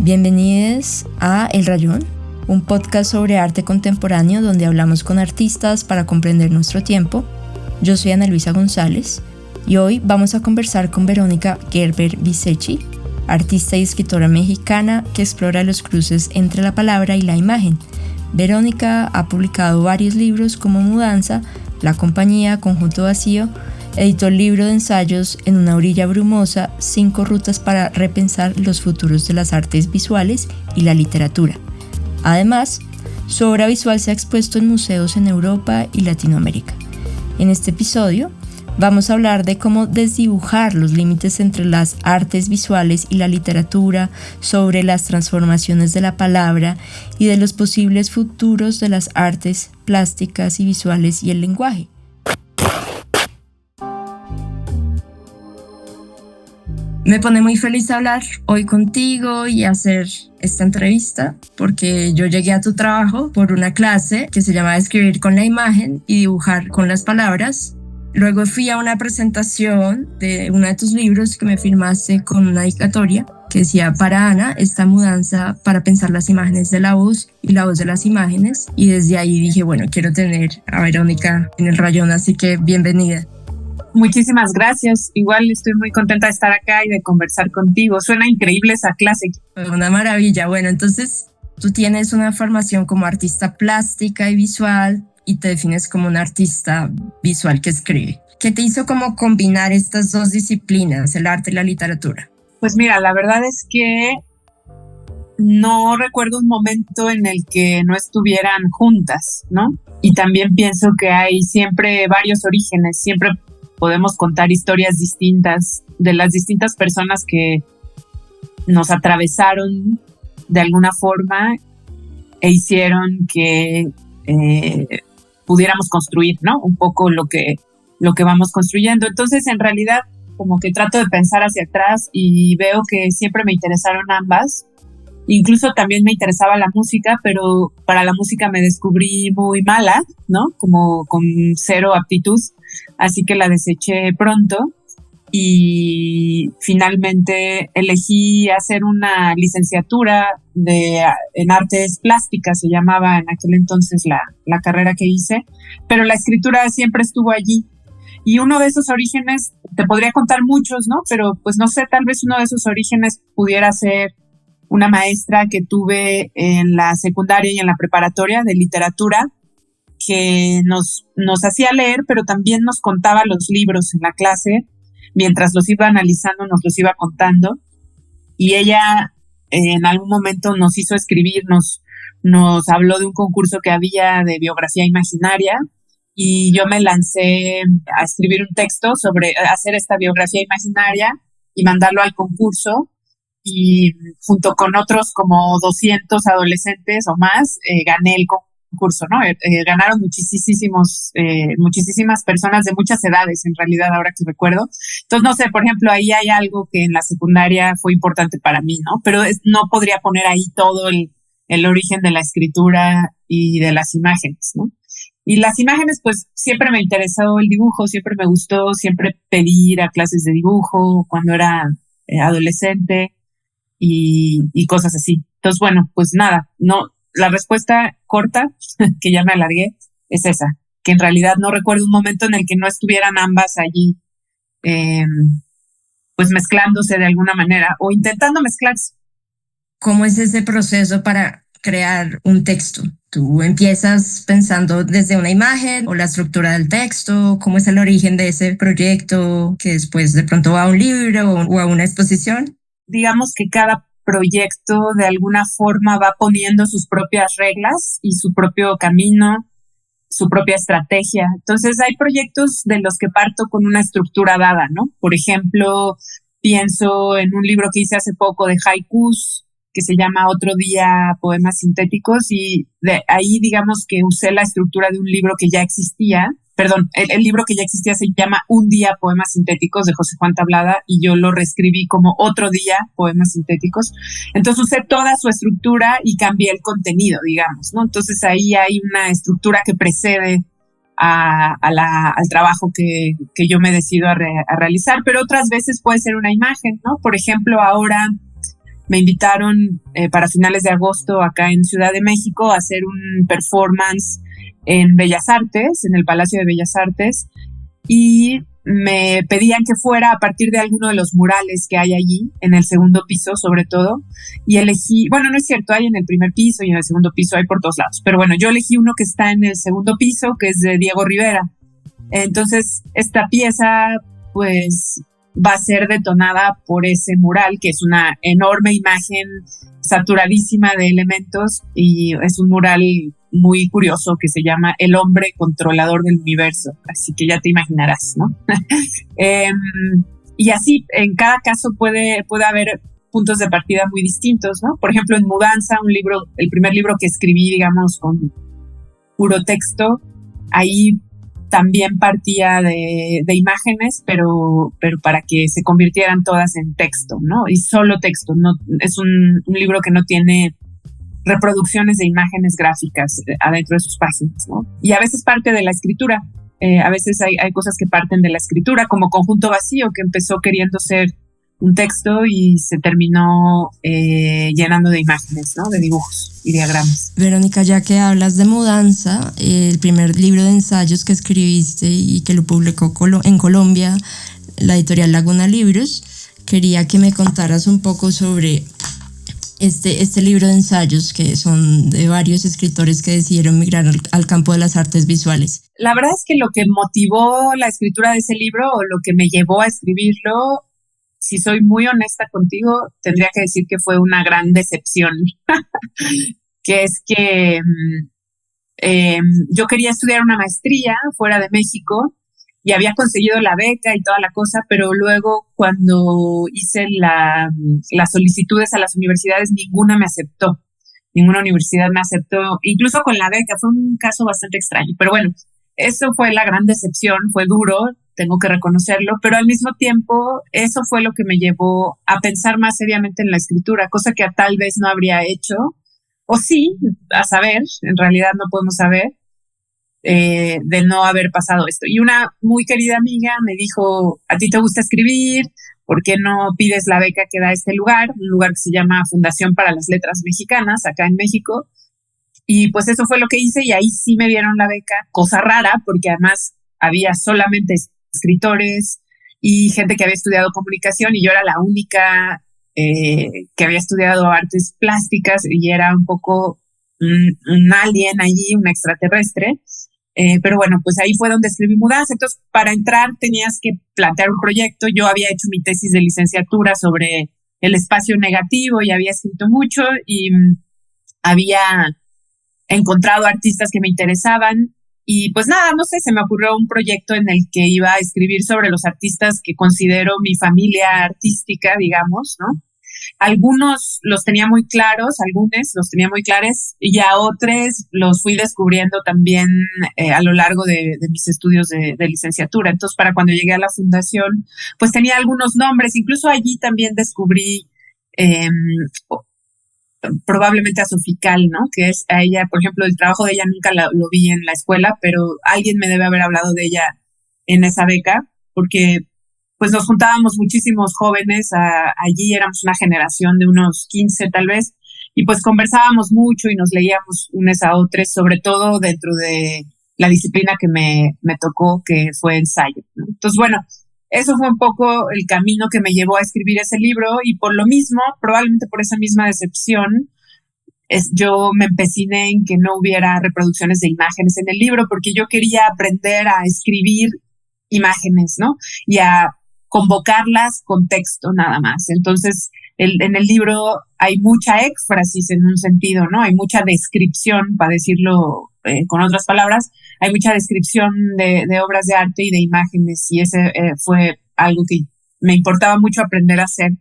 Bienvenidos a El Rayón, un podcast sobre arte contemporáneo donde hablamos con artistas para comprender nuestro tiempo. Yo soy Ana Luisa González y hoy vamos a conversar con Verónica Gerber Bisecchi, artista y escritora mexicana que explora los cruces entre la palabra y la imagen. Verónica ha publicado varios libros como Mudanza, La Compañía, Conjunto Vacío. Editó el libro de ensayos En una orilla brumosa, 5 rutas para repensar los futuros de las artes visuales y la literatura. Además, su obra visual se ha expuesto en museos en Europa y Latinoamérica. En este episodio, vamos a hablar de cómo desdibujar los límites entre las artes visuales y la literatura, sobre las transformaciones de la palabra y de los posibles futuros de las artes plásticas y visuales y el lenguaje. Me pone muy feliz hablar hoy contigo y hacer esta entrevista porque yo llegué a tu trabajo por una clase que se llama Escribir con la imagen y dibujar con las palabras. Luego fui a una presentación de uno de tus libros que me firmaste con una dedicatoria que decía: para Ana, esta mudanza para pensar las imágenes de la voz y la voz de las imágenes. Y desde ahí dije, bueno, quiero tener a Verónica en El Rayón, así que bienvenida. Muchísimas gracias. Igual estoy muy contenta de estar acá y de conversar contigo. Suena increíble esa clase. Una maravilla. Bueno, entonces tú tienes una formación como artista plástica y visual y te defines como un artista visual que escribe. ¿Qué te hizo como combinar estas dos disciplinas, el arte y la literatura? Pues mira, la verdad es que no recuerdo un momento en el que no estuvieran juntas, ¿no? Y también pienso que hay siempre varios orígenes, siempre podemos contar historias distintas de las distintas personas que nos atravesaron de alguna forma e hicieron que pudiéramos construir, ¿no? Un poco lo que vamos construyendo. Entonces, en realidad, como que trato de pensar hacia atrás y veo que siempre me interesaron ambas. Incluso también me interesaba la música, pero para la música me descubrí muy mala, ¿no? Como con cero aptitud. Así que la deseché pronto y finalmente elegí hacer una licenciatura en artes plásticas, se llamaba en aquel entonces la carrera que hice, pero la escritura siempre estuvo allí. Y uno de esos orígenes, te podría contar muchos, ¿no? Pero pues no sé, tal vez uno de esos orígenes pudiera ser una maestra que tuve en la secundaria y en la preparatoria de literatura, que nos hacía leer, pero también nos contaba los libros en la clase. Mientras los iba analizando, nos los iba contando. Y ella en algún momento nos hizo escribir, nos habló de un concurso que había de biografía imaginaria, y yo me lancé a escribir un texto sobre hacer esta biografía imaginaria y mandarlo al concurso. Y junto con otros como 200 adolescentes o más, gané el concurso, ¿no? Ganaron muchísimas personas de muchas edades, en realidad, ahora que recuerdo. Entonces, no sé, por ejemplo, ahí hay algo que en la secundaria fue importante para mí, ¿no? Pero no podría poner ahí todo el origen de la escritura y de las imágenes, ¿no? Y las imágenes, pues siempre me interesó el dibujo, siempre me gustó, siempre pedí ir a clases de dibujo cuando era adolescente. Y cosas así. Entonces, bueno, pues nada, no, la respuesta corta, que ya me alargué, es esa, que en realidad no recuerdo un momento en el que no estuvieran ambas allí, pues mezclándose de alguna manera o intentando mezclarse. ¿Cómo es ese proceso para crear un texto? ¿Tú empiezas pensando desde una imagen o la estructura del texto? ¿Cómo es el origen de ese proyecto que después de pronto va a un libro o a una exposición? Digamos que cada proyecto de alguna forma va poniendo sus propias reglas y su propio camino, su propia estrategia. Entonces hay proyectos de los que parto con una estructura dada, ¿no? Por ejemplo, pienso en un libro que hice hace poco de haikus que se llama Otro Día, Poemas Sintéticos, y de ahí digamos que usé la estructura de un libro que ya existía. Perdón, el libro que ya existía se llama Un Día, Poemas Sintéticos, de José Juan Tablada, y yo lo reescribí como Otro Día, Poemas Sintéticos. Entonces usé toda su estructura y cambié el contenido, digamos, ¿no? Entonces ahí hay una estructura que precede al trabajo que yo me decido a realizar, pero otras veces puede ser una imagen, ¿no? Por ejemplo, ahora me invitaron para finales de agosto acá en Ciudad de México a hacer un performance en Bellas Artes, en el Palacio de Bellas Artes, y me pedían que fuera a partir de alguno de los murales que hay allí, en el segundo piso sobre todo, y elegí, bueno, no es cierto, hay en el primer piso y en el segundo piso, hay por todos lados, pero bueno, yo elegí uno que está en el segundo piso, que es de Diego Rivera. Entonces, esta pieza, pues, va a ser detonada por ese mural, que es una enorme imagen saturadísima de elementos, y es un mural muy curioso que se llama El hombre controlador del universo, así que ya te imaginarás, ¿no? Y así, en cada caso puede haber puntos de partida muy distintos, ¿no? Por ejemplo, en Mudanza, un libro, el primer libro que escribí, digamos, con puro texto, ahí también partía de imágenes, pero para que se convirtieran todas en texto, ¿no? Y solo texto, no, es un libro que no tiene reproducciones de imágenes gráficas adentro de sus páginas, ¿no? Y a veces parte de la escritura, a veces hay cosas que parten de la escritura, como Conjunto Vacío, que empezó queriendo ser un texto y se terminó llenando de imágenes, ¿no? De dibujos y diagramas. Verónica, ya que hablas de Mudanza, el primer libro de ensayos que escribiste y que lo publicó en Colombia, la editorial Laguna Libros, quería que me contaras un poco sobre este libro de ensayos, que son de varios escritores que decidieron migrar al campo de las artes visuales. La verdad es que lo que motivó la escritura de ese libro, o lo que me llevó a escribirlo, si soy muy honesta contigo, tendría que decir que fue una gran decepción, que es que yo quería estudiar una maestría fuera de México y había conseguido la beca y toda la cosa, pero luego cuando hice las solicitudes a las universidades, ninguna universidad me aceptó, incluso con la beca. Fue un caso bastante extraño, pero bueno, eso fue la gran decepción, fue duro, tengo que reconocerlo, pero al mismo tiempo eso fue lo que me llevó a pensar más seriamente en la escritura, cosa que tal vez no habría hecho, o sí, a saber, en realidad no podemos saber, de no haber pasado esto. Y una muy querida amiga me dijo, ¿a ti te gusta escribir? ¿Por qué no pides la beca que da este lugar? Un lugar que se llama Fundación para las Letras Mexicanas, acá en México. Y pues eso fue lo que hice, y ahí sí me dieron la beca, cosa rara, porque además había solamente escritores y gente que había estudiado comunicación, y yo era la única que había estudiado artes plásticas, y era un poco un alien allí, un extraterrestre. Pero bueno, pues ahí fue donde escribí Mudanza. Entonces, para entrar tenías que plantear un proyecto. Yo había hecho mi tesis de licenciatura sobre el espacio negativo y había escrito mucho, y había encontrado artistas que me interesaban, y pues nada, no sé, se me ocurrió un proyecto en el que iba a escribir sobre los artistas que considero mi familia artística, digamos, ¿no? Algunos los tenía muy claros, algunos los tenía muy claros, y a otros los fui descubriendo también a lo largo de mis estudios de licenciatura. Entonces, para cuando llegué a la fundación, pues tenía algunos nombres. Incluso allí también descubrí probablemente a Sofical, ¿no? Que es a ella, por ejemplo, el trabajo de ella nunca lo vi en la escuela, pero alguien me debe haber hablado de ella en esa beca, porque pues nos juntábamos muchísimos jóvenes, allí éramos una generación de unos 15 tal vez, y pues conversábamos mucho y nos leíamos unos a otros, sobre todo dentro de la disciplina que me tocó, que fue ensayo, ¿no? Entonces, bueno, eso fue un poco el camino que me llevó a escribir ese libro, y por lo mismo, probablemente por esa misma decepción, yo me empeciné en que no hubiera reproducciones de imágenes en el libro, porque yo quería aprender a escribir imágenes, ¿no? Y a convocarlas con texto nada más. Entonces, en el libro hay mucha éfrasis en un sentido, ¿no? Hay mucha descripción, para decirlo con otras palabras, hay mucha descripción de obras de arte y de imágenes, y ese fue algo que me importaba mucho aprender a hacer,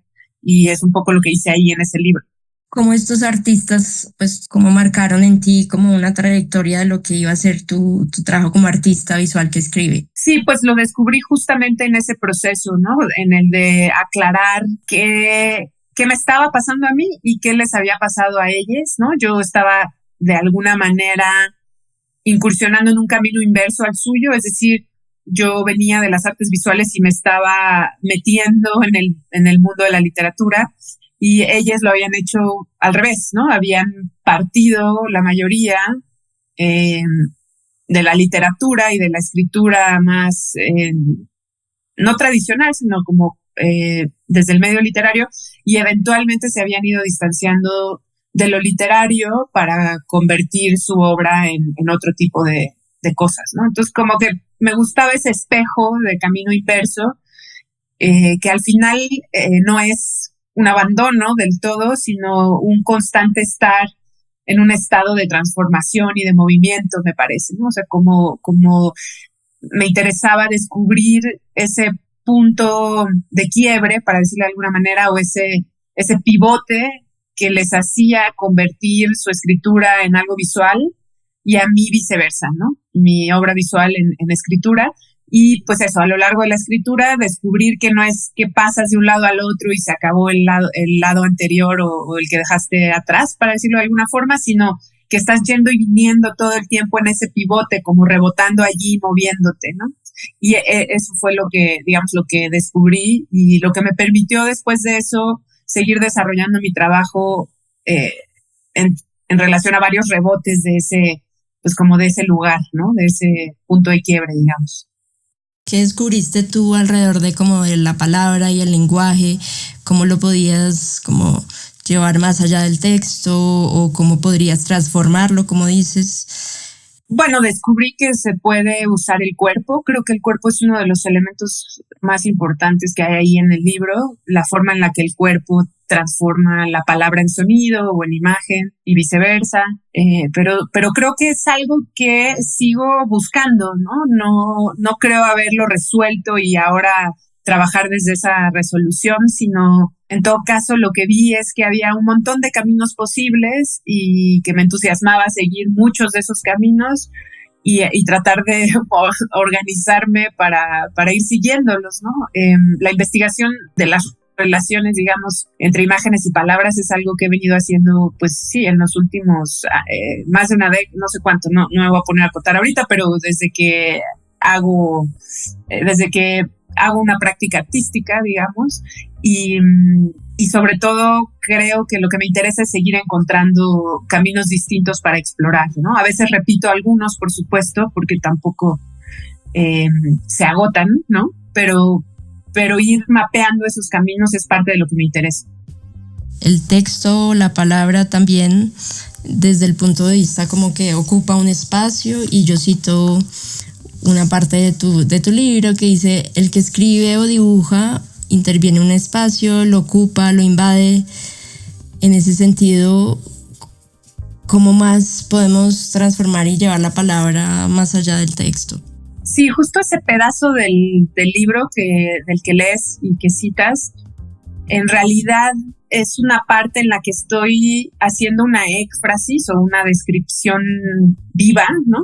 y es un poco lo que hice ahí en ese libro. ¿Cómo estos artistas, pues, cómo marcaron en ti como una trayectoria de lo que iba a ser tu trabajo como artista visual que escribe? Sí, pues lo descubrí justamente en ese proceso, ¿no? En el de aclarar qué me estaba pasando a mí y qué les había pasado a ellos, ¿no? Yo estaba de alguna manera incursionando en un camino inverso al suyo, es decir, yo venía de las artes visuales y me estaba metiendo en el mundo de la literatura, y ellas lo habían hecho al revés, ¿no? Habían partido la mayoría de la literatura y de la escritura más, no tradicional, sino como desde el medio literario, y eventualmente se habían ido distanciando de lo literario para convertir su obra en otro tipo de cosas, ¿no? Entonces, como que me gustaba ese espejo de camino inverso, que al final no es un abandono del todo, sino un constante estar en un estado de transformación y de movimiento, me parece, ¿no? O sea, como me interesaba descubrir ese punto de quiebre, para decirlo de alguna manera, o ese pivote que les hacía convertir su escritura en algo visual y a mí viceversa, ¿no? Mi obra visual en escritura. Y pues eso, a lo largo de la escritura, descubrir que no es que pasas de un lado al otro y se acabó el lado anterior o el que dejaste atrás, para decirlo de alguna forma, sino que estás yendo y viniendo todo el tiempo en ese pivote, como rebotando allí, moviéndote, ¿no? Y eso fue lo que, digamos, lo que descubrí y lo que me permitió después de eso seguir desarrollando mi trabajo en relación a varios rebotes de ese, pues como de ese lugar, ¿no? De ese punto de quiebre, digamos. ¿Qué descubriste tú alrededor de como de la palabra y el lenguaje? ¿Cómo lo podías como llevar más allá del texto o cómo podrías transformarlo, como dices? Bueno, descubrí que se puede usar el cuerpo. Creo que el cuerpo es uno de los elementos más importantes que hay ahí en el libro, la forma en la que el cuerpo transforma la palabra en sonido o en imagen y viceversa. Pero creo que es algo que sigo buscando, ¿no? No creo haberlo resuelto y ahora trabajar desde esa resolución, sino en todo caso lo que vi es que había un montón de caminos posibles y que me entusiasmaba seguir muchos de esos caminos y tratar de organizarme para ir siguiéndolos, ¿no? La investigación de las relaciones, digamos, entre imágenes y palabras es algo que he venido haciendo, pues sí, en los últimos más de una década, no sé cuánto, no me voy a poner a contar ahorita, pero desde que hago una práctica artística, digamos, y sobre todo creo que lo que me interesa es seguir encontrando caminos distintos para explorar, ¿no? A veces repito algunos, por supuesto, porque tampoco se agotan, ¿no? Pero ir mapeando esos caminos es parte de lo que me interesa. El texto, la palabra también, desde el punto de vista como que ocupa un espacio, y yo cito una parte de tu libro que dice: el que escribe o dibuja interviene en un espacio, lo ocupa, lo invade. En ese sentido, ¿cómo más podemos transformar y llevar la palabra más allá del texto? Sí, justo ese pedazo del libro del que lees y que citas, en realidad es una parte en la que estoy haciendo una éfrasis o una descripción viva, ¿no?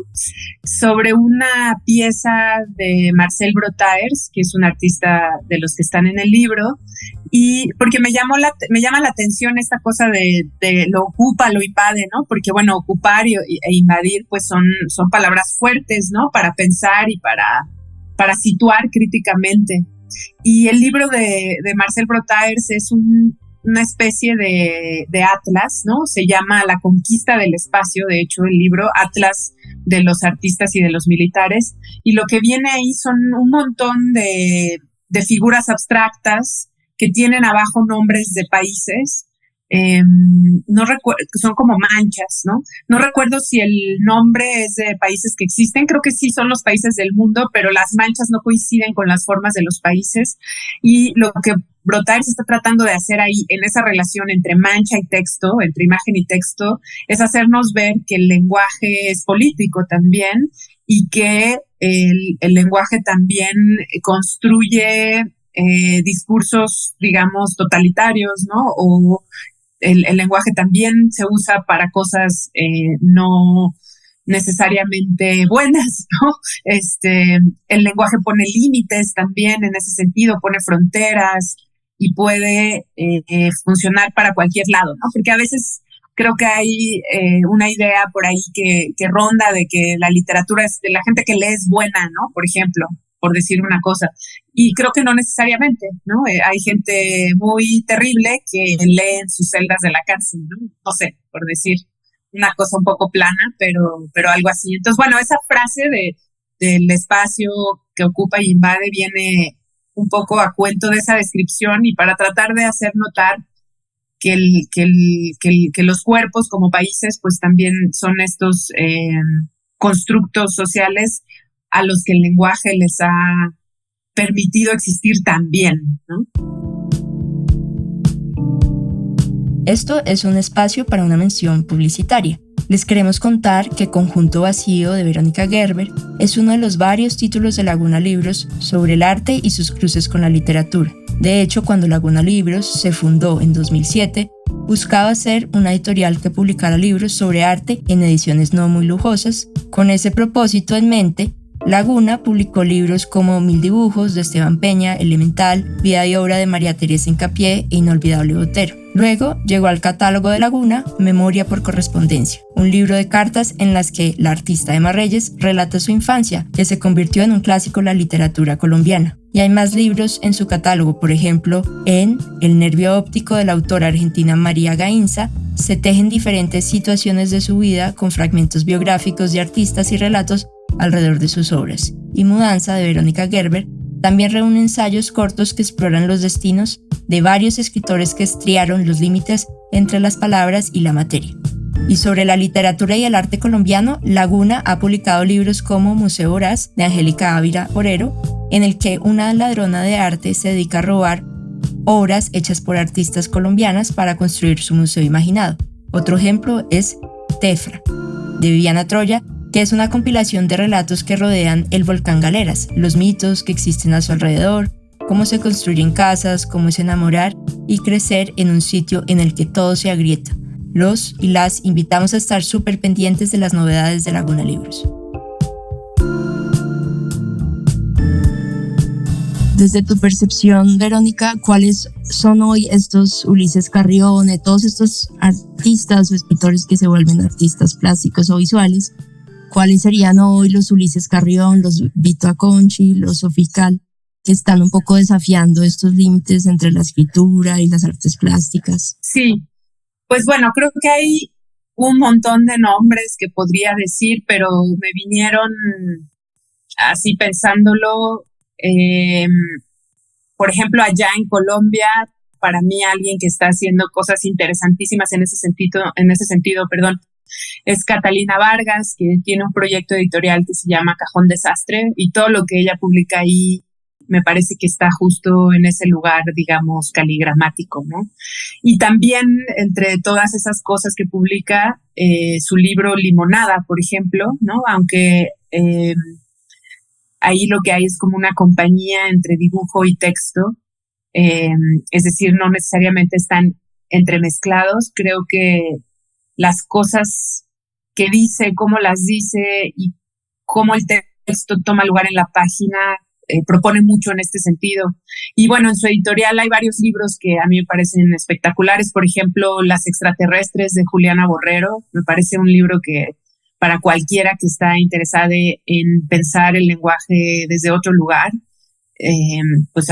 Sobre una pieza de Marcel Brotaers, que es un artista de los que están en el libro, y porque me llama la atención esta cosa de lo ocupa, lo invade, ¿no? Porque bueno, ocupar e invadir pues son palabras fuertes, ¿no? Para pensar y para situar críticamente. Y el libro de Marcel Brotaers es una especie de atlas, ¿no? Se llama La conquista del espacio, de hecho, el libro Atlas de los artistas y de los militares. Y lo que viene ahí son un montón de figuras abstractas que tienen abajo nombres de países. No recuerdo, son como manchas, ¿no? No recuerdo si el nombre es de países que existen, creo que sí son los países del mundo, pero las manchas no coinciden con las formas de los países, y lo que Brotaers está tratando de hacer ahí, en esa relación entre mancha y texto, entre imagen y texto, es hacernos ver que el lenguaje es político también, y que el lenguaje también construye discursos, digamos, totalitarios, ¿no? O el lenguaje también se usa para cosas no necesariamente buenas, ¿no? El lenguaje pone límites también en ese sentido, pone fronteras y puede funcionar para cualquier lado, ¿no? Porque a veces creo que hay una idea por ahí que ronda de que la literatura es de la gente que lee es buena, ¿no? Por ejemplo, por decir una cosa. Y creo que no necesariamente, ¿no? Hay gente muy terrible que lee en sus celdas de la cárcel, ¿no? No sé, por decir una cosa un poco plana, pero algo así. Entonces, bueno, esa frase del espacio que ocupa y invade viene un poco a cuento de esa descripción y para tratar de hacer notar que los cuerpos como países pues también son estos constructos sociales a los que el lenguaje les ha permitido existir también, ¿no? Esto es un espacio para una mención publicitaria. Les queremos contar que Conjunto Vacío de Verónica Gerber es uno de los varios títulos de Laguna Libros sobre el arte y sus cruces con la literatura. De hecho, cuando Laguna Libros se fundó en 2007, buscaba ser una editorial que publicara libros sobre arte en ediciones no muy lujosas. Con ese propósito en mente, Laguna publicó libros como 1000 dibujos de Esteban Peña, Elemental, Vida y obra de María Teresa Hincapié e Inolvidable Botero. Luego llegó al catálogo de Laguna Memoria por correspondencia, un libro de cartas en las que la artista Emma Reyes relata su infancia, que se convirtió en un clásico de la literatura colombiana. Y hay más libros en su catálogo, por ejemplo, en El nervio óptico de la autora argentina María Gainza, se tejen diferentes situaciones de su vida con fragmentos biográficos de artistas y relatos alrededor de sus obras. Y Mudanza de Verónica Gerber también reúne ensayos cortos que exploran los destinos de varios escritores que estriaron los límites entre las palabras y la materia. Y sobre la literatura y el arte colombiano, Laguna ha publicado libros como Museo Voraz de Angélica Ávila Borero, en el que una ladrona de arte se dedica a robar obras hechas por artistas colombianas para construir su museo imaginado. Otro ejemplo es Tefra, de Viviana Troya, que es una compilación de relatos que rodean el volcán Galeras, los mitos que existen a su alrededor, cómo se construyen casas, cómo es enamorar y crecer en un sitio en el que todo se agrieta. Los y las invitamos a estar súper pendientes de las novedades de Laguna Libros. Desde tu percepción, Verónica, ¿cuáles son hoy estos Ulises Carrione, todos estos artistas o escritores que se vuelven artistas plásticos o visuales? ¿Cuáles serían hoy los Ulises Carrión, los Vito Acconci, los Sofical, que están un poco desafiando estos límites entre la escritura y las artes plásticas? Sí, pues bueno, creo que hay un montón de nombres que podría decir, pero me vinieron así pensándolo. Por ejemplo, allá en Colombia, para mí alguien que está haciendo cosas interesantísimas en ese sentido, es Catalina Vargas, que tiene un proyecto editorial que se llama Cajón Desastre, y todo lo que ella publica ahí me parece que está justo en ese lugar, digamos, caligramático, ¿no? Y también, entre todas esas cosas que publica, su libro Limonada, por ejemplo, ¿no? Aunque ahí lo que hay es como una compañía entre dibujo y texto, es decir, no necesariamente están entremezclados. Creo que las cosas que dice, cómo las dice y cómo el texto toma lugar en la página, propone mucho en este sentido. Y bueno, en su editorial hay varios libros que a mí me parecen espectaculares. Por ejemplo, Las extraterrestres de Juliana Borrero. Me parece un libro que para cualquiera que está interesada en pensar el lenguaje desde otro lugar, pues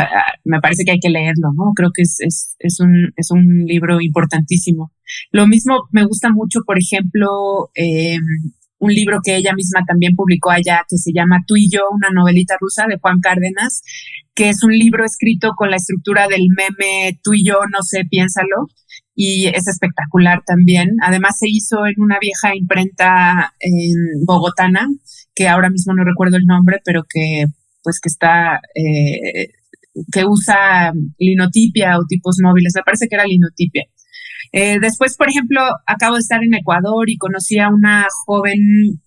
me parece que hay que leerlo, ¿no? Creo que es un libro importantísimo. Lo mismo me gusta mucho, por ejemplo, un libro que ella misma también publicó allá, que se llama Tú y yo, una novelita rusa de Juan Cárdenas, que es un libro escrito con la estructura del meme Tú y yo, no sé, piénsalo, y es espectacular también. Además se hizo en una vieja imprenta bogotana, que ahora mismo no recuerdo el nombre, pero que está, que usa linotipia o tipos móviles, me parece que era linotipia. Después, por ejemplo, acabo de estar en Ecuador y conocí a una joven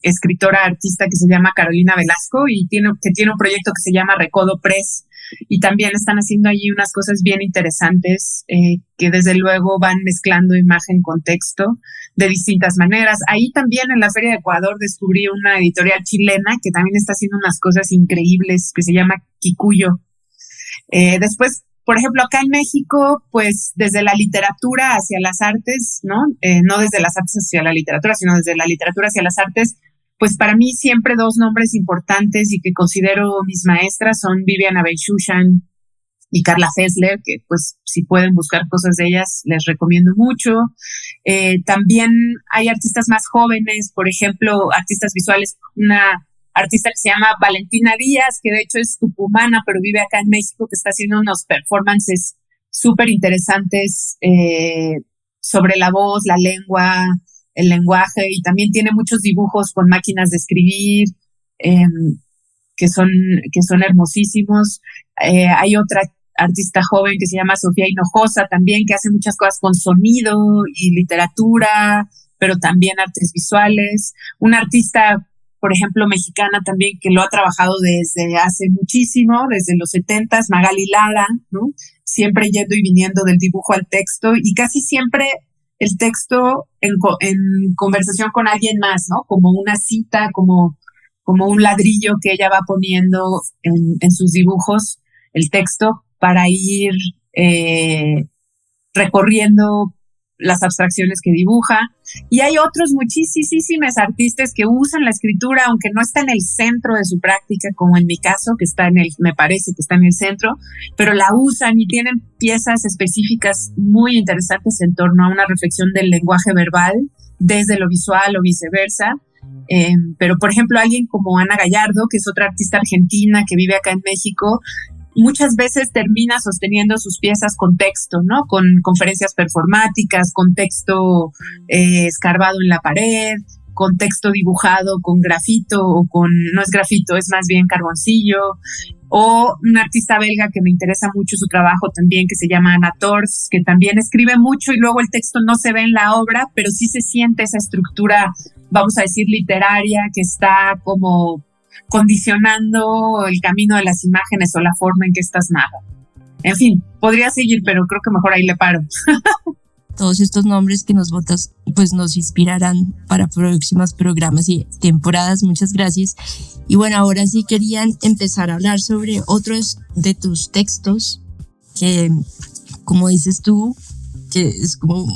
escritora artista que se llama Carolina Velasco y tiene un proyecto que se llama Recodo Press, y también están haciendo allí unas cosas bien interesantes que desde luego van mezclando imagen con texto de distintas maneras. Ahí también en la Feria de Ecuador descubrí una editorial chilena que también está haciendo unas cosas increíbles, que se llama Kikuyo. Después, por ejemplo, acá en México, pues desde la literatura hacia las artes, ¿no? No desde las artes hacia la literatura, sino desde la literatura hacia las artes, pues para mí siempre dos nombres importantes y que considero mis maestras son Viviana Benchushan y Carla Fessler, que pues si pueden buscar cosas de ellas, les recomiendo mucho. También hay artistas más jóvenes, por ejemplo, artistas visuales, una artista que se llama Valentina Díaz, que de hecho es tucumana, pero vive acá en México, que está haciendo unos performances súper interesantes sobre la voz, la lengua, el lenguaje, y también tiene muchos dibujos con máquinas de escribir que son hermosísimos. Hay otra artista joven que se llama Sofía Hinojosa también, que hace muchas cosas con sonido y literatura, pero también artes visuales. Una artista, por ejemplo, mexicana también, que lo ha trabajado desde hace muchísimo, desde los 70s, Magali Lara, ¿no? Siempre yendo y viniendo del dibujo al texto, y casi siempre el texto en conversación con alguien más, ¿no? Como una cita, como un ladrillo que ella va poniendo en sus dibujos, el texto, para ir recorriendo las abstracciones que dibuja. Y hay otros muchísimos artistas que usan la escritura, aunque no está en el centro de su práctica, como en mi caso, que me parece que está en el centro, pero la usan y tienen piezas específicas muy interesantes en torno a una reflexión del lenguaje verbal desde lo visual o viceversa. Pero, por ejemplo, alguien como Ana Gallardo, que es otra artista argentina que vive acá en México, muchas veces termina sosteniendo sus piezas con texto, ¿no? Con conferencias performáticas, con texto escarbado en la pared, con texto dibujado con grafito no es grafito, es más bien carboncillo. O una artista belga que me interesa mucho su trabajo también, que se llama Anna Torfs, que también escribe mucho y luego el texto no se ve en la obra, pero sí se siente esa estructura, vamos a decir, literaria, que está como condicionando el camino de las imágenes o la forma en que estas narran. En fin, podría seguir, pero creo que mejor ahí le paro. Todos estos nombres que nos botas pues nos inspirarán para próximos programas y temporadas. Muchas gracias. Y bueno, ahora sí querían empezar a hablar sobre otros de tus textos que, como dices tú, que es como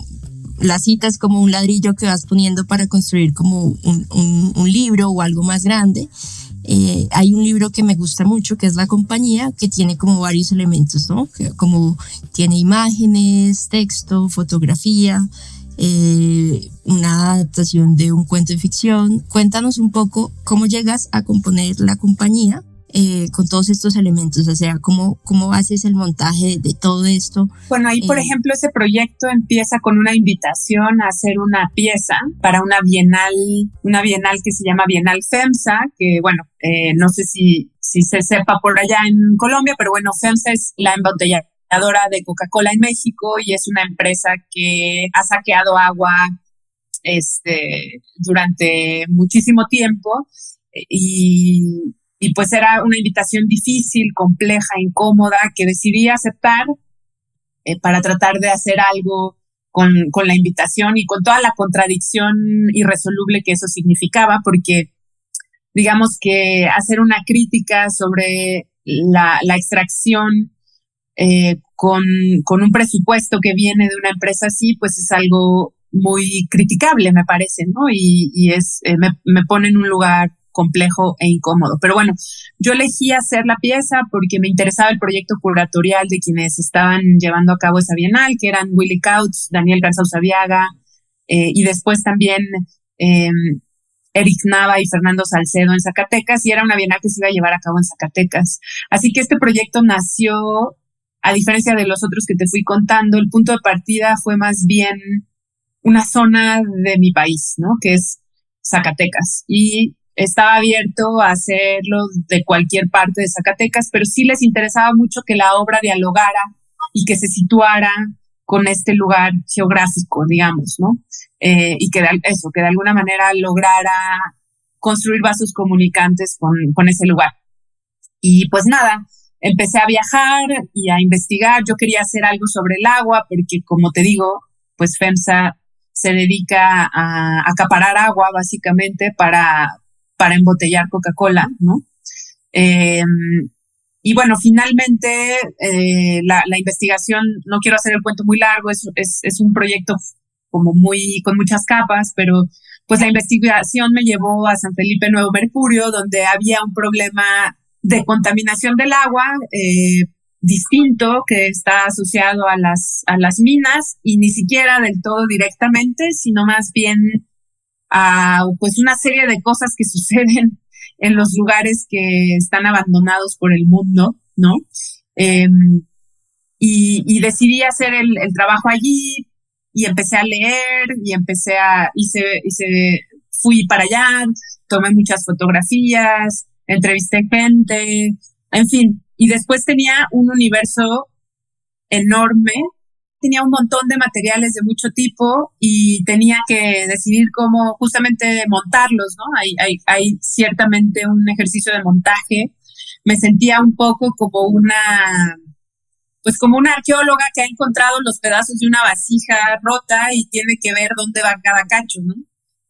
la cita es como un ladrillo que vas poniendo para construir como un libro o algo más grande. Hay un libro que me gusta mucho, que es La Compañía, que tiene como varios elementos, ¿no? Como tiene imágenes, texto, fotografía, una adaptación de un cuento de ficción. Cuéntanos un poco cómo llegas a componer La Compañía con todos estos elementos, o sea, cómo haces el montaje de todo esto. Bueno, ahí por ejemplo ese proyecto empieza con una invitación a hacer una pieza para una bienal que se llama Bienal FEMSA, que bueno, no sé si se sepa por allá en Colombia, pero bueno, FEMSA es la embotelladora de Coca-Cola en México y es una empresa que ha saqueado agua durante muchísimo tiempo y pues era una invitación difícil, compleja, incómoda, que decidí aceptar para tratar de hacer algo con la invitación y con toda la contradicción irresoluble que eso significaba, porque digamos que hacer una crítica sobre la extracción con un presupuesto que viene de una empresa así, pues es algo muy criticable, me parece, ¿no? Y me pone en un lugar complejo e incómodo. Pero bueno, yo elegí hacer la pieza porque me interesaba el proyecto curatorial de quienes estaban llevando a cabo esa bienal, que eran Willy Kautz, Daniel Garza Usabiaga, y después también Eric Nava y Fernando Salcedo en Zacatecas, y era una bienal que se iba a llevar a cabo en Zacatecas. Así que este proyecto nació, a diferencia de los otros que te fui contando, el punto de partida fue más bien una zona de mi país, ¿no? Que es Zacatecas. Y estaba abierto a hacerlo de cualquier parte de Zacatecas, pero sí les interesaba mucho que la obra dialogara y que se situara con este lugar geográfico, digamos, ¿no? Y que de alguna manera lograra construir vasos comunicantes con ese lugar. Y pues nada, empecé a viajar y a investigar. Yo quería hacer algo sobre el agua porque, como te digo, pues FEMSA se dedica a acaparar agua básicamente para embotellar Coca-Cola, ¿no? Y bueno, finalmente la investigación, no quiero hacer el cuento muy largo, es un proyecto como con muchas capas, pero pues la investigación me llevó a San Felipe Nuevo Mercurio, donde había un problema de contaminación del agua distinto, que está asociado a las minas, y ni siquiera del todo directamente, sino más bien a pues una serie de cosas que suceden en los lugares que están abandonados por el mundo, ¿no? Y decidí hacer el trabajo allí, y empecé a leer, y fui para allá, tomé muchas fotografías, entrevisté gente, en fin. Y después tenía un universo enorme, tenía un montón de materiales de mucho tipo y tenía que decidir cómo justamente montarlos, ¿no? Hay ciertamente un ejercicio de montaje. Me sentía un poco como una arqueóloga que ha encontrado los pedazos de una vasija rota y tiene que ver dónde va cada cacho, ¿no?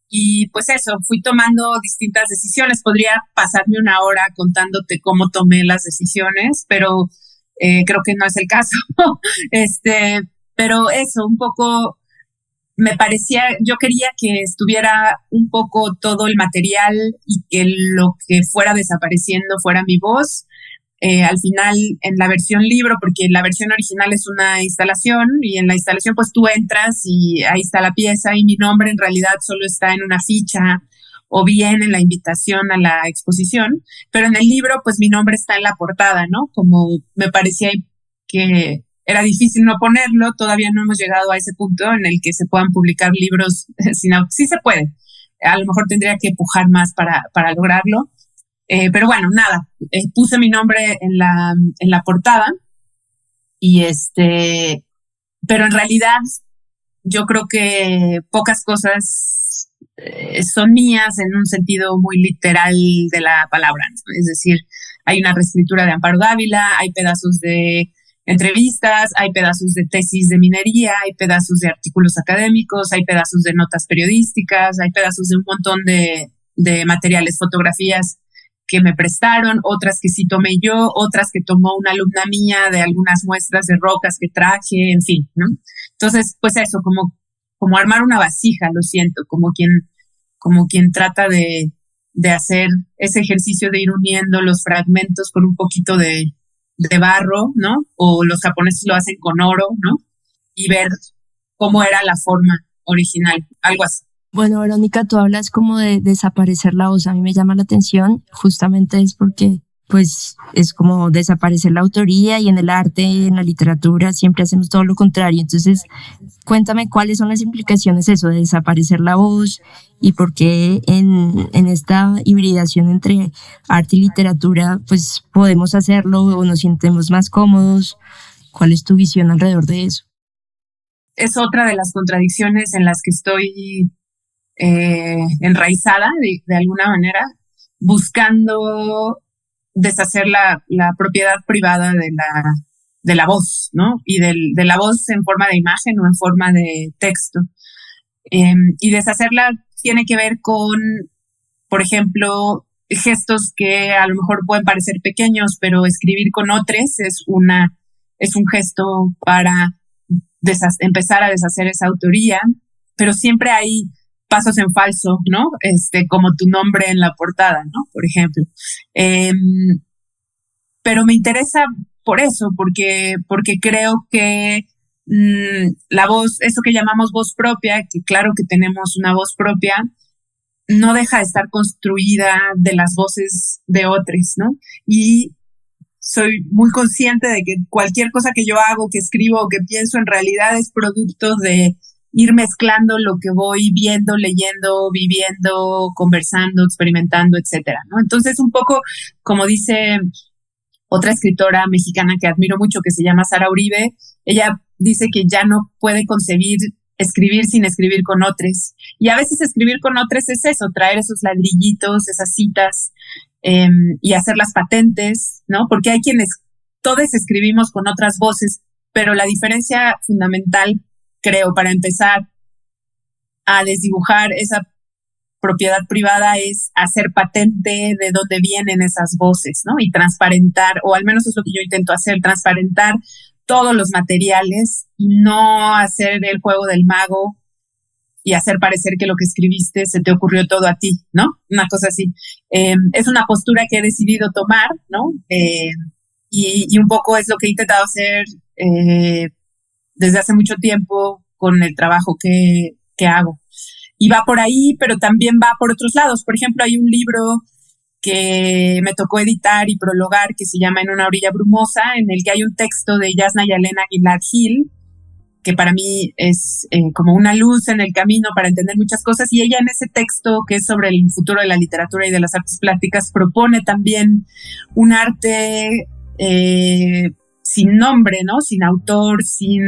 Y pues eso, fui tomando distintas decisiones. Podría pasarme una hora contándote cómo tomé las decisiones, pero creo que no es el caso. Pero eso, un poco me parecía, yo quería que estuviera un poco todo el material y que lo que fuera desapareciendo fuera mi voz. Al final, en la versión libro, porque la versión original es una instalación, y en la instalación pues tú entras y ahí está la pieza, y mi nombre en realidad solo está en una ficha o bien en la invitación a la exposición, pero en el libro pues mi nombre está en la portada, ¿no? Como me parecía que era difícil no ponerlo. Todavía no hemos llegado a ese punto en el que se puedan publicar libros sí se puede. A lo mejor tendría que empujar más para lograrlo. Pero bueno, nada, puse mi nombre en la portada, y pero en realidad yo creo que pocas cosas son mías en un sentido muy literal de la palabra, ¿no? Es decir, hay una reescritura de Amparo Dávila, hay pedazos de entrevistas, hay pedazos de tesis de minería, hay pedazos de artículos académicos, hay pedazos de notas periodísticas, hay pedazos de un montón de materiales, fotografías que me prestaron, otras que sí tomé yo, otras que tomó una alumna mía de algunas muestras de rocas que traje, en fin, ¿no? Entonces, pues eso, como armar una vasija, lo siento, como quien trata de hacer ese ejercicio de ir uniendo los fragmentos con un poquito de barro, ¿no? O los japoneses lo hacen con oro, ¿no? Y ver cómo era la forma original, algo así. Bueno, Verónica, tú hablas como de desaparecer la voz. A mí me llama la atención, justamente es porque pues es como desaparecer la autoría, y en el arte, en la literatura, siempre hacemos todo lo contrario. Entonces, cuéntame cuáles son las implicaciones de desaparecer la voz, y por qué en esta hibridación entre arte y literatura pues podemos hacerlo o nos sentimos más cómodos. ¿Cuál es tu visión alrededor de eso? Es otra de las contradicciones en las que estoy enraizada de alguna manera, buscando deshacer la propiedad privada de la voz, ¿no? Y de la voz en forma de imagen o en forma de texto. Y deshacerla tiene que ver con, por ejemplo, gestos que a lo mejor pueden parecer pequeños, pero escribir con otros es un gesto para empezar a deshacer esa autoría, pero siempre hay pasos en falso, ¿no? Como tu nombre en la portada, ¿no? Por ejemplo. Pero me interesa por eso, porque creo que la voz, eso que llamamos voz propia, que claro que tenemos una voz propia, no deja de estar construida de las voces de otros, ¿no? Y soy muy consciente de que cualquier cosa que yo hago, que escribo o que pienso, en realidad es producto de ir mezclando lo que voy viendo, leyendo, viviendo, conversando, experimentando, etcétera, ¿no? Entonces, un poco como dice otra escritora mexicana que admiro mucho, que se llama Sara Uribe, ella dice que ya no puede concebir escribir sin escribir con otros. Y a veces escribir con otros es eso, traer esos ladrillitos, esas citas, y hacerlas patentes, ¿no? Porque hay quienes todos escribimos con otras voces, pero la diferencia fundamental, creo, para empezar a desdibujar esa propiedad privada, es hacer patente de dónde vienen esas voces, ¿no? Y transparentar, o al menos es lo que yo intento hacer, transparentar todos los materiales y no hacer el juego del mago y hacer parecer que lo que escribiste se te ocurrió todo a ti, ¿no? Una cosa así. Es una postura que he decidido tomar, ¿no? Y un poco es lo que he intentado hacer desde hace mucho tiempo con el trabajo que hago. Y va por ahí, pero también va por otros lados. Por ejemplo, hay un libro que me tocó editar y prologar que se llama En una orilla brumosa, en el que hay un texto de Yasna Yelena Gilad-Gil, que para mí es como una luz en el camino para entender muchas cosas, y ella en ese texto, que es sobre el futuro de la literatura y de las artes plásticas, propone también un arte sin nombre, ¿no? Sin autor, sin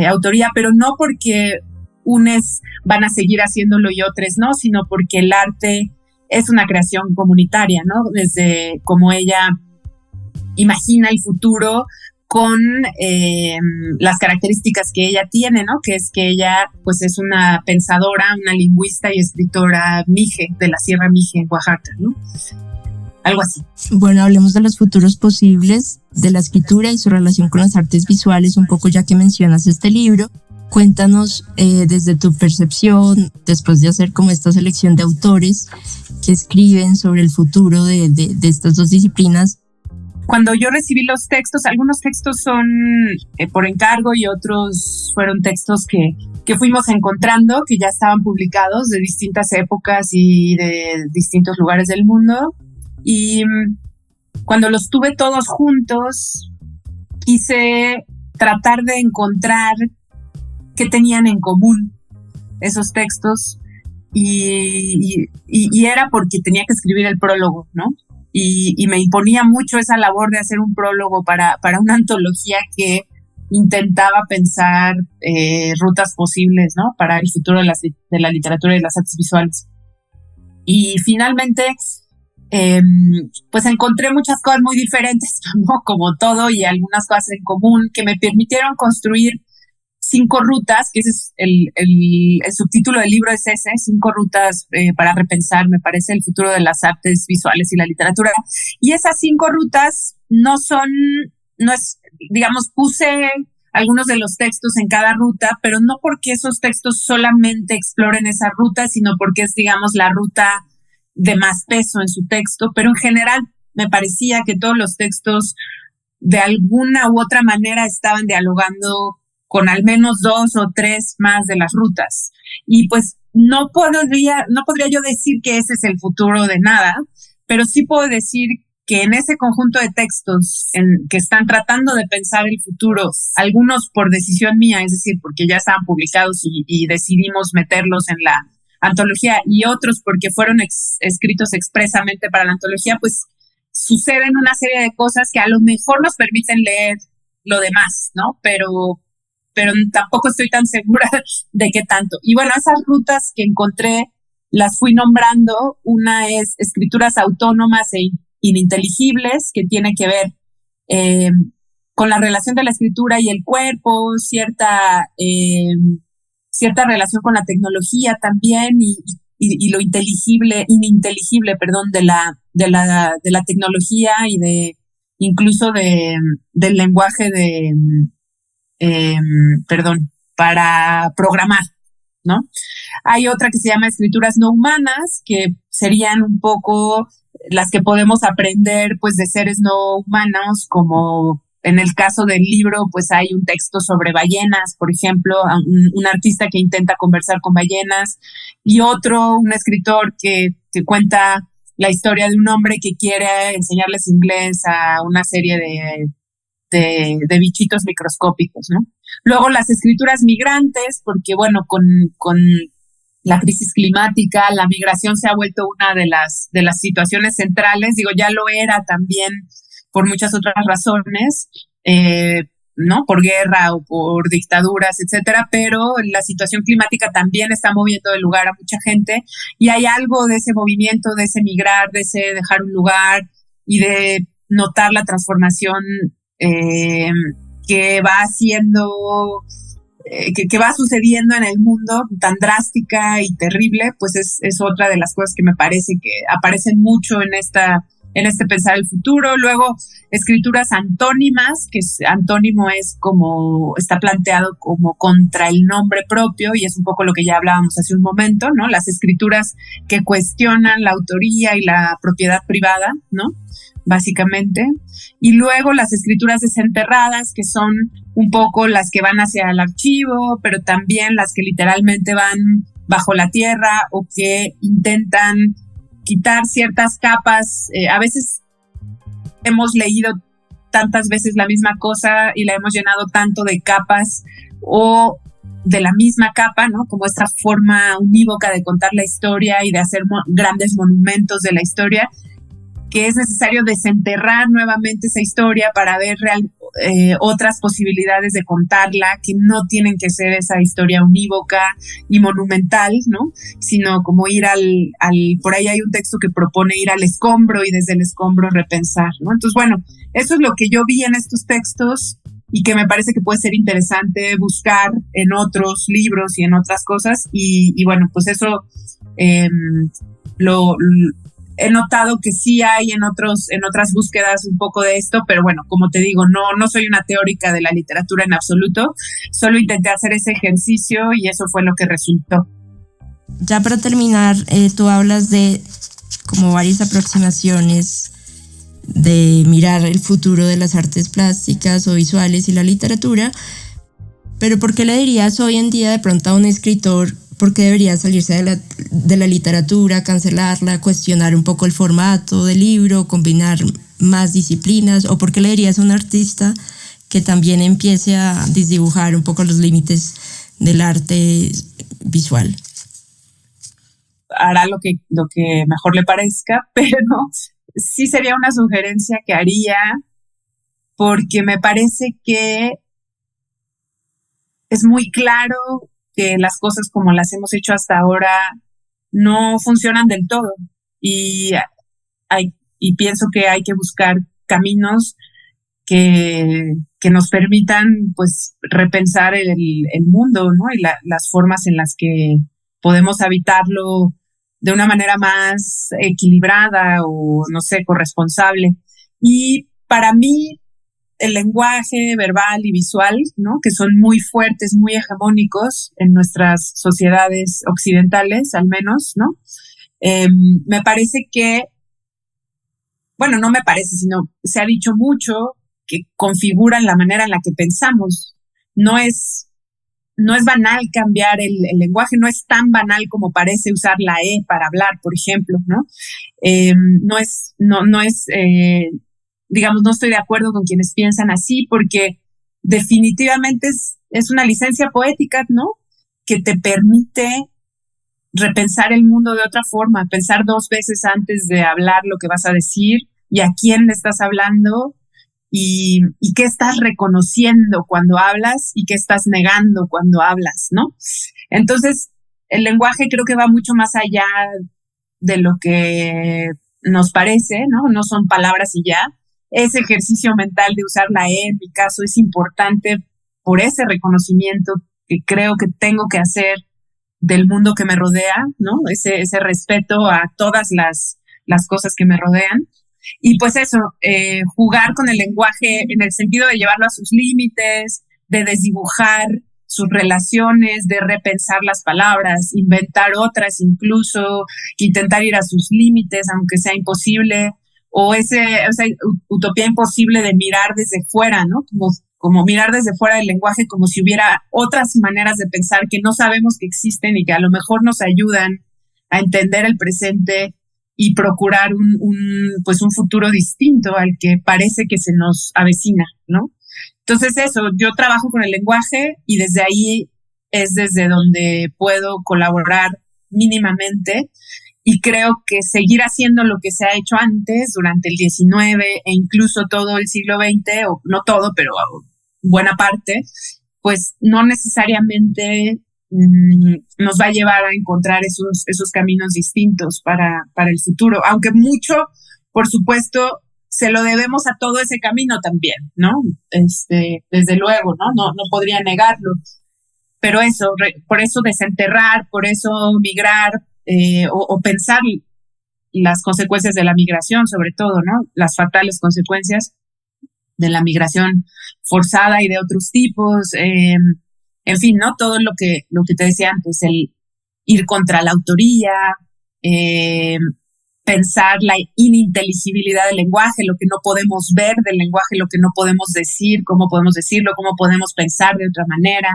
autoría, pero no porque unes van a seguir haciéndolo y otros no, sino porque el arte es una creación comunitaria, ¿no? Desde como ella imagina el futuro con las características que ella tiene, ¿no? Que es que ella pues es una pensadora, una lingüista y escritora mije, de la Sierra Mije en Oaxaca, ¿no? Algo así. Bueno, hablemos de los futuros posibles de la escritura y su relación con las artes visuales, un poco ya que mencionas este libro. Cuéntanos desde tu percepción, después de hacer como esta selección de autores que escriben sobre el futuro de estas dos disciplinas. Cuando yo recibí los textos, algunos textos son por encargo y otros fueron textos que fuimos encontrando, que ya estaban publicados de distintas épocas y de distintos lugares del mundo. Y cuando los tuve todos juntos, quise tratar de encontrar qué tenían en común esos textos y era porque tenía que escribir el prólogo, ¿no? Y me imponía mucho esa labor de hacer un prólogo para una antología que intentaba pensar rutas posibles, ¿no? Para el futuro de la literatura y de las artes visuales. Y finalmente, pues encontré muchas cosas muy diferentes, ¿no? Como todo, y algunas cosas en común que me permitieron construir 5 rutas, que ese es el subtítulo del libro, es ese, 5 rutas para repensar, me parece, el futuro de las artes visuales y la literatura. Y esas 5 rutas no es, digamos, puse algunos de los textos en cada ruta, pero no porque esos textos solamente exploren esa ruta, sino porque es, digamos, la ruta de más peso en su texto, pero en general me parecía que todos los textos de alguna u otra manera estaban dialogando con al menos 2 o 3 más de las rutas. Y pues no podría yo decir que ese es el futuro de nada, pero sí puedo decir que en ese conjunto de textos que están tratando de pensar el futuro, algunos por decisión mía, es decir, porque ya estaban publicados y decidimos meterlos en la antología, y otros porque fueron escritos expresamente para la antología, pues suceden una serie de cosas que a lo mejor nos permiten leer lo demás, ¿no? Pero tampoco estoy tan segura de qué tanto. Y bueno, esas rutas que encontré las fui nombrando. Una es escrituras autónomas e ininteligibles, que tiene que ver con la relación de la escritura y el cuerpo, cierta relación con la tecnología también, y lo ininteligible, perdón, de la tecnología y incluso del lenguaje para programar, ¿no? Hay otra que se llama escrituras no humanas, que serían un poco las que podemos aprender pues de seres no humanos, como en el caso del libro pues hay un texto sobre ballenas, por ejemplo, un artista que intenta conversar con ballenas, y un escritor que cuenta la historia de un hombre que quiere enseñarles inglés a una serie de bichitos microscópicos, ¿no? Luego las escrituras migrantes, porque bueno, con la crisis climática, la migración se ha vuelto una de las situaciones centrales, digo, ya lo era también por muchas otras razones, ¿no? Por guerra o por dictaduras, etcétera, pero la situación climática también está moviendo de lugar a mucha gente, y hay algo de ese movimiento, de ese migrar, de ese dejar un lugar y de notar la transformación que va haciendo, que va sucediendo en el mundo, tan drástica y terrible, pues es otra de las cosas que me parece que aparecen mucho en en este pensar el futuro. Luego, escrituras antónimas, que antónimo es como, está planteado como contra el nombre propio, y es un poco lo que ya hablábamos hace un momento, ¿no? Las escrituras que cuestionan la autoría y la propiedad privada, ¿no? Básicamente. Y luego las escrituras desenterradas, que son un poco las que van hacia el archivo, pero también las que literalmente van bajo la tierra o que intentan quitar ciertas capas. A veces hemos leído tantas veces la misma cosa y la hemos llenado tanto de capas o de la misma capa, ¿no? Como esta forma unívoca de contar la historia y de hacer grandes monumentos de la historia, que es necesario desenterrar nuevamente esa historia para ver otras posibilidades de contarla, que no tienen que ser esa historia unívoca y monumental, ¿no? Sino como ir por ahí hay un texto que propone ir al escombro y desde el escombro repensar, ¿no? Entonces, bueno, eso es lo que yo vi en estos textos y que me parece que puede ser interesante buscar en otros libros y en otras cosas, y bueno, pues eso he notado que sí hay en otras búsquedas un poco de esto, pero bueno, como te digo, no soy una teórica de la literatura en absoluto, solo intenté hacer ese ejercicio y eso fue lo que resultó. Ya para terminar, tú hablas de como varias aproximaciones de mirar el futuro de las artes plásticas o visuales y la literatura, pero ¿por qué le dirías hoy en día de pronto a un escritor por qué debería salirse de la literatura, cancelarla, cuestionar un poco el formato del libro, combinar más disciplinas? ¿O por qué le dirías a un artista que también empiece a desdibujar un poco los límites del arte visual? Hará lo que mejor le parezca, pero sí sería una sugerencia que haría, porque me parece que es muy claro que las cosas como las hemos hecho hasta ahora no funcionan del todo, y pienso que hay que buscar caminos que nos permitan pues repensar el mundo, ¿no? Y las formas en las que podemos habitarlo de una manera más equilibrada o, no sé, corresponsable. Y para mí, el lenguaje verbal y visual, ¿no? Que son muy fuertes, muy hegemónicos en nuestras sociedades occidentales, al menos, ¿no? Me parece que, bueno, no me parece, sino se ha dicho mucho que configuran la manera en la que pensamos. No es banal cambiar el lenguaje, no es tan banal como parece usar la E para hablar, por ejemplo, ¿no? Digamos, no estoy de acuerdo con quienes piensan así, porque definitivamente es una licencia poética, ¿no? Que te permite repensar el mundo de otra forma, pensar dos veces antes de hablar lo que vas a decir y a quién le estás hablando y qué estás reconociendo cuando hablas y qué estás negando cuando hablas, ¿no? Entonces, el lenguaje creo que va mucho más allá de lo que nos parece, ¿no? No son palabras y ya. Ese ejercicio mental de usar la E, en mi caso, es importante por ese reconocimiento que creo que tengo que hacer del mundo que me rodea, ¿no? Ese respeto a todas las cosas que me rodean. Y pues eso, jugar con el lenguaje en el sentido de llevarlo a sus límites, de desdibujar sus relaciones, de repensar las palabras, inventar otras incluso, intentar ir a sus límites aunque sea imposible, o esa utopía imposible de mirar desde fuera, ¿no? Como mirar desde fuera del lenguaje, como si hubiera otras maneras de pensar que no sabemos que existen y que a lo mejor nos ayudan a entender el presente y procurar un futuro distinto al que parece que se nos avecina, ¿no? Entonces eso, yo trabajo con el lenguaje y desde ahí es desde donde puedo colaborar mínimamente, y creo que seguir haciendo lo que se ha hecho antes durante el XIX e incluso todo el siglo XX, o no todo, pero buena parte, pues no necesariamente nos va a llevar a encontrar esos caminos distintos para el futuro, aunque mucho, por supuesto, se lo debemos a todo ese camino también, ¿no? Desde luego, no podría negarlo, pero por eso desenterrar, por eso migrar, o pensar las consecuencias de la migración, sobre todo, ¿no? Las fatales consecuencias de la migración forzada y de otros tipos, en fin, ¿no? Todo lo que te decía antes, el ir contra la autoría, pensar la ininteligibilidad del lenguaje, lo que no podemos ver del lenguaje, lo que no podemos decir, cómo podemos decirlo, cómo podemos pensar de otra manera,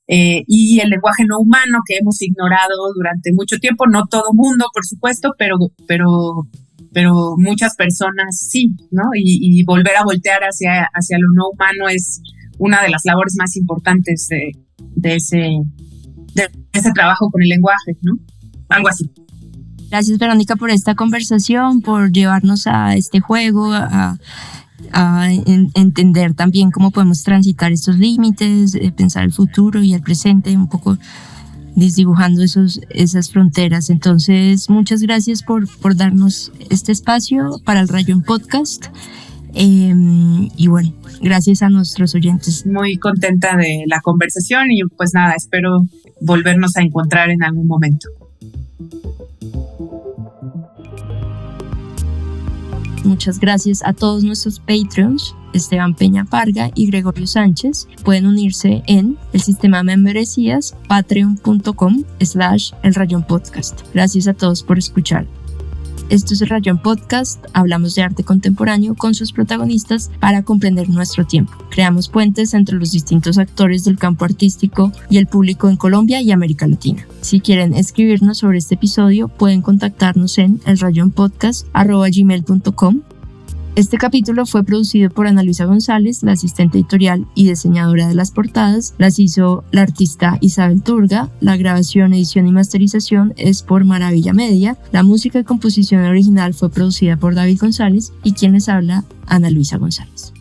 y el lenguaje no humano que hemos ignorado durante mucho tiempo, no todo mundo, por supuesto, pero muchas personas sí, ¿no? Y volver a voltear hacia lo no humano es una de las labores más importantes de ese trabajo con el lenguaje, ¿no? Algo así. Gracias, Verónica, por esta conversación, por llevarnos a este juego, a entender también cómo podemos transitar estos límites, pensar el futuro y el presente, un poco desdibujando esas fronteras. Entonces, muchas gracias por darnos este espacio para el Rayón Podcast. Y bueno, gracias a nuestros oyentes. Muy contenta de la conversación y pues nada, espero volvernos a encontrar en algún momento. Muchas gracias a todos nuestros Patreons, Esteban Peña Parga y Gregorio Sánchez. Pueden unirse en el sistema de membresías patreon.com/El Rayón Podcast. Gracias a todos por escuchar. Esto es El Rayón Podcast. Hablamos de arte contemporáneo con sus protagonistas para comprender nuestro tiempo. Creamos puentes entre los distintos actores del campo artístico y el público en Colombia y América Latina. Si quieren escribirnos sobre este episodio, pueden contactarnos en elrayonpodcast@gmail.com. Este capítulo fue producido por Ana Luisa González, la asistente editorial y diseñadora de las portadas. Las hizo la artista Isabel Turga. La grabación, edición y masterización es por Maravilla Media. La música y composición original fue producida por David González y quien les habla, Ana Luisa González.